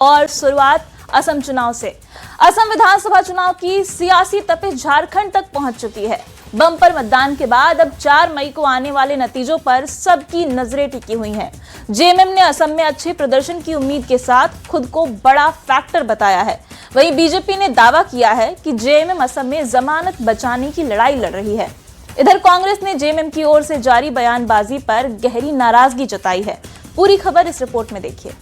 और शुरुआत असम चुनाव से। असम विधानसभा चुनाव की सियासी तपिश झारखंड तक पहुंच चुकी है। बम्पर मतदान के बाद अब 4 मई को आने वाले नतीजों पर सबकी नजरें टिकी हुई हैं। जेएमएम ने असम में अच्छे प्रदर्शन की उम्मीद के साथ खुद को बड़ा फैक्टर बताया है। वहीं बीजेपी ने दावा किया है कि जेएमएम असम में जमानत बचाने की लड़ाई लड़ रही है। इधर कांग्रेस ने जेएमएम की ओर से जारी बयानबाजी पर गहरी नाराजगी जताई है। पूरी खबर इस रिपोर्ट में देखिए।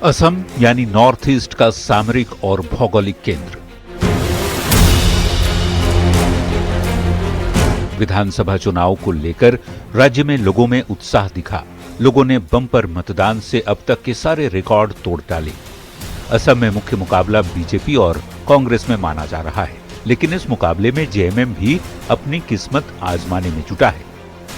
असम यानी नॉर्थ ईस्ट का सामरिक और भौगोलिक केंद्र। विधानसभा चुनाव को लेकर राज्य में लोगों में उत्साह दिखा। लोगों ने बम्पर मतदान से अब तक के सारे रिकॉर्ड तोड़ डाले। असम में मुख्य मुकाबला बीजेपी और कांग्रेस में माना जा रहा है, लेकिन इस मुकाबले में जेएमएम भी अपनी किस्मत आजमाने में जुटा है।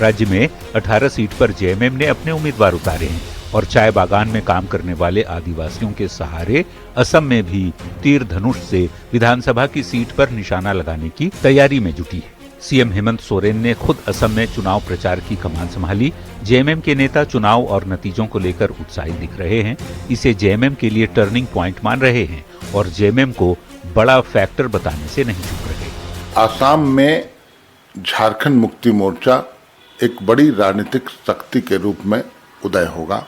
राज्य में 18 सीट पर जेएमएम ने अपने उम्मीदवार उतारे हैं और चाय बागान में काम करने वाले आदिवासियों के सहारे असम में भी तीर धनुष से विधानसभा की सीट पर निशाना लगाने की तैयारी में जुटी है। सीएम हेमंत सोरेन ने खुद असम में चुनाव प्रचार की कमान संभाली। जेएमएम के नेता चुनाव और नतीजों को लेकर उत्साहित दिख रहे हैं। इसे जेएमएम के लिए टर्निंग पॉइंट मान रहे हैं और जेएमएम को बड़ा फैक्टर बताने से नहीं चूक रहे। आसाम में झारखंड मुक्ति मोर्चा एक बड़ी राजनीतिक शक्ति के रूप में उदय होगा।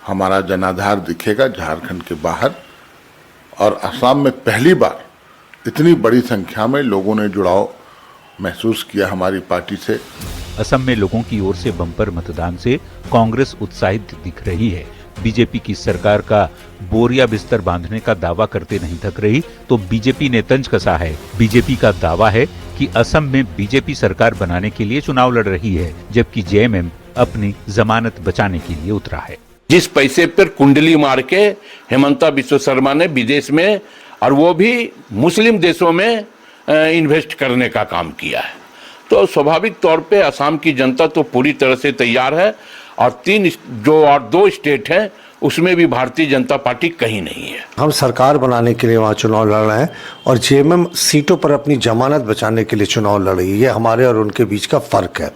हमारा जनाधार दिखेगा झारखंड के बाहर और असम में पहली बार इतनी बड़ी संख्या में लोगों ने जुड़ाव महसूस किया हमारी पार्टी से। असम में लोगों की ओर से बम्पर मतदान से कांग्रेस उत्साहित दिख रही है। बीजेपी की सरकार का बोरिया बिस्तर बांधने का दावा करते नहीं थक रही तो बीजेपी ने तंज कसा है। बीजेपी का दावा है कि असम में बीजेपी सरकार बनाने के लिए चुनाव लड़ रही है, जबकि जेएमएम अपनी जमानत बचाने के लिए उतरा है। जिस पैसे पर कुंडली मार के हेमंता बिस्वा शर्मा ने विदेश में और वो भी मुस्लिम देशों में इन्वेस्ट करने का काम किया है, तो स्वाभाविक तौर पे असम की जनता तो पूरी तरह से तैयार है। और 2 स्टेट हैं उसमें भी भारतीय जनता पार्टी कहीं नहीं है। हम सरकार बनाने के लिए वहाँ चुनाव लड़ रहे हैं और जेएमएम सीटों पर अपनी जमानत बचाने के लिए चुनाव लड़ रही है। ये हमारे और उनके बीच का फर्क है।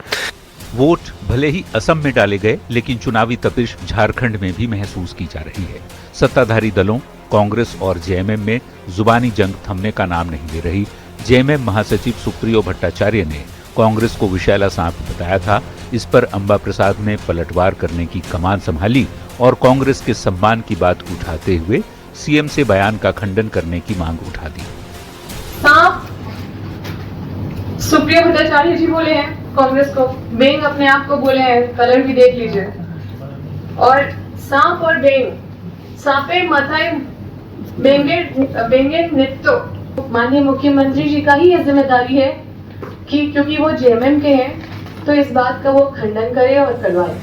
वोट भले ही असम में डाले गए, लेकिन चुनावी तपिश झारखंड में भी महसूस की जा रही है। सत्ताधारी दलों कांग्रेस और जेएमएम में जुबानी जंग थमने का नाम नहीं ले रही। जेएमएम महासचिव सुप्रियो भट्टाचार्य ने कांग्रेस को विषैला सांप बताया था। इस पर अंबा प्रसाद ने पलटवार करने की कमान संभाली और कांग्रेस के सम्मान की बात उठाते हुए सीएम से बयान का खंडन करने की मांग उठा दी। सांप सुप्रियो भट्टाचार्य जी बोले हैं कांग्रेस को, बेंग अपने आप को बोले हैं, कलर भी देख लीजिए। और सांप और बेंग, सांपे माथाए बेंगे नृत्य, माननीय मुख्यमंत्री जी का ही यह जिम्मेदारी है कि क्योंकि वो जेएमएम के हैं तो इस बात का वो खंडन करे और करवाए।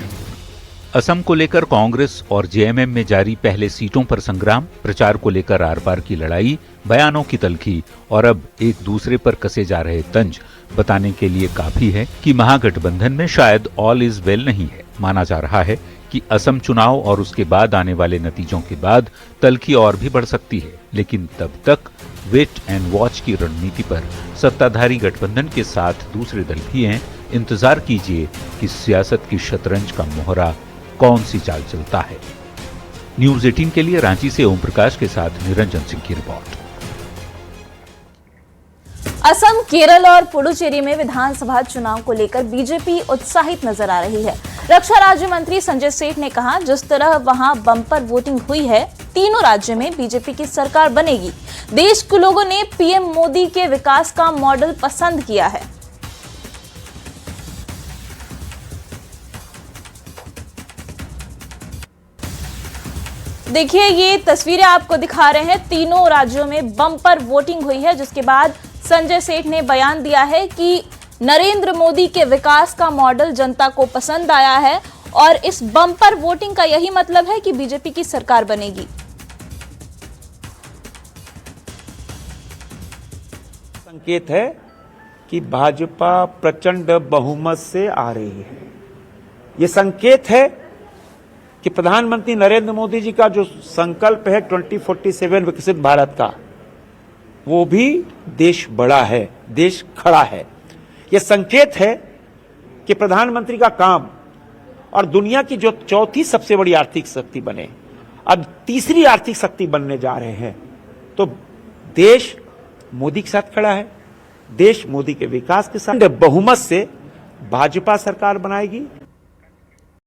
असम को लेकर कांग्रेस और जेएमएम में जारी पहले सीटों पर संग्राम, प्रचार को लेकर आर पार की लड़ाई, बयानों की तल्खी और अब एक दूसरे पर कसे जा रहे तंज बताने के लिए काफी है कि महागठबंधन में शायद ऑल इज वेल नहीं है। माना जा रहा है कि असम चुनाव और उसके बाद आने वाले नतीजों के बाद तल्खी और भी बढ़ सकती है, लेकिन तब तक वेट एंड वॉच की रणनीति पर सत्ताधारी गठबंधन के साथ दूसरे दल भी हैं। इंतजार कीजिए कि सियासत की शतरंज का मोहरा कौन सी चाल चलता है। न्यूज़ 18 के लिए रांची से ओम प्रकाश के साथ निरंजन सिंह की रिपोर्ट। असम, केरल और पुडुचेरी में विधानसभा चुनाव को लेकर बीजेपी उत्साहित नजर आ रही है। रक्षा राज्य मंत्री संजय सेठ ने कहा, जिस तरह वहां बम्पर वोटिंग हुई है, तीनों राज्यों में बीजेपी की सरकार बनेगी। देश के लोगों ने पीएम मोदी के विकास का मॉडल पसंद किया है। देखिए, ये तस्वीरें आपको दिखा रहे हैं। तीनों राज्यों में बम्पर वोटिंग हुई है, जिसके बाद संजय सेठ ने बयान दिया है कि नरेंद्र मोदी के विकास का मॉडल जनता को पसंद आया है और इस बम्पर वोटिंग का यही मतलब है कि बीजेपी की सरकार बनेगी। संकेत है कि भाजपा प्रचंड बहुमत से आ रही है। ये संकेत है कि प्रधानमंत्री नरेंद्र मोदी जी का जो संकल्प है 2047 विकसित भारत का, वो भी देश बड़ा है, देश खड़ा है। यह संकेत है कि प्रधानमंत्री का काम और दुनिया की जो चौथी सबसे बड़ी आर्थिक शक्ति बने, अब तीसरी आर्थिक शक्ति बनने जा रहे हैं, तो देश मोदी के साथ खड़ा है, देश मोदी के विकास के साथ बहुमत से भाजपा सरकार बनाएगी।